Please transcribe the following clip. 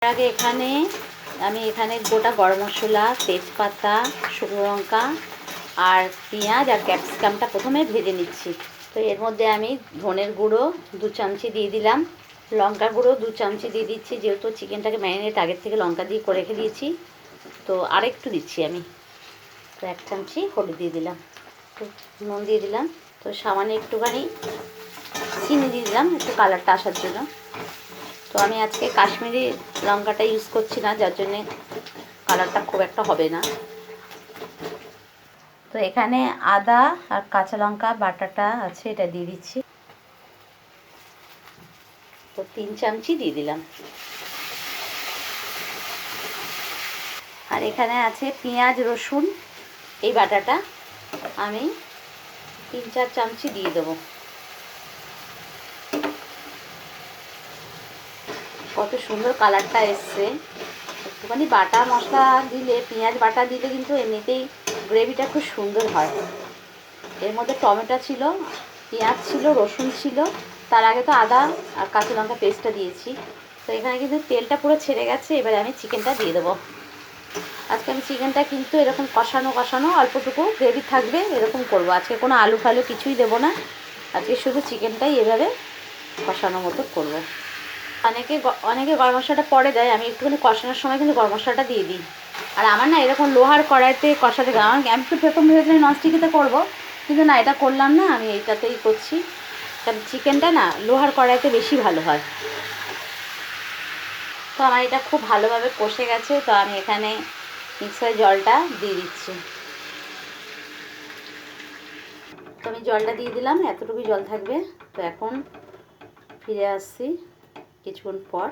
আগে আমি এখানে গোটা গরম মশলা, তেজপাতা, শুকনো লঙ্কা আর পেঁয়াজ আর ক্যাপসিকামটা প্রথমে ভেজে নিচ্ছি। তো এর মধ্যে আমি ধনের গুঁড়ো 2 চামচি দিয়ে দিলাম, লঙ্কার গুঁড়ো 2 চামচি দিয়ে দিচ্ছি, যেহেতু চিকেনটাকে ম্যারিনেট আগের থেকে লঙ্কা দিয়ে করে রেখে দিয়েছি। তো আরেকটু দিচ্ছি আমি, তো 1 চামচি হলুদ দিয়ে দিলাম, তো নুন দিয়ে দিলাম, তো সামান্য একটুখানি চিনি দিয়ে দিলাম একটু কালারটা আসার জন্য। তো আমি আজকে কাশ্মীরি লঙ্কাটা ইউজ করছি না, যার জন্যে কালারটা খুব একটা হবে না। তো এখানে আদা আর কাঁচা লঙ্কা বাটাটা আছে, এটা দিয়ে দিচ্ছি, তো 3 চামচি দিয়ে দিলাম। আর এখানে আছে পেঁয়াজ রসুন, এই বাটাটা আমি 3-4 চামচি দিয়ে দেবো। কত সুন্দর কালারটা এসছে। একটুখানি বাটা মশলা দিলে, পেঁয়াজ বাটা দিলে কিন্তু এমনিতেই গ্রেভিটা খুব সুন্দর হয়। এর মধ্যে টমেটো ছিল, পেঁয়াজ ছিল, রসুন ছিল, তার আগে তো আদা আর কাঁচা লঙ্কা পেস্টটা দিয়েছি। তো এখানে কিন্তু তেলটা পুরো ছেড়ে গেছে। এবারে আমি চিকেনটা দিয়ে দেবো। আজকে আমি চিকেনটা কিন্তু এরকম কষানো অল্পটুকু গ্রেভি থাকবে এরকম করব। আজকে কোনো আলু ফালু কিছুই দেবো না, আজকে শুধু চিকেনটাই এভাবে কষানো মতো করবো। অনেকে গরম মশলাটা পরে দেয়, আমি একটুখানি কষানোর সময় কিন্তু গরম মশলাটা দিয়ে দিই। আর আমার না এরকম লোহার কড়াইতে কষাতে গেলাম, আমি তো প্রথম ভেবেছিলাম ননস্টিকিতে করবো, কিন্তু না, এটা করলাম না, আমি এইটাতেই করছি। কারণ চিকেনটা না লোহার কড়াইতে বেশি ভালো হয়। তো আমার এটা খুব ভালোভাবে কষে গেছে। তো আমি এখানে মিক্সার জলটা দিয়ে দিচ্ছি। তো আমি জলটা দিয়ে দিলাম, এতটুকুই জল থাকবে। তো এখন ফিরে আসছি কিছুক্ষণ পর।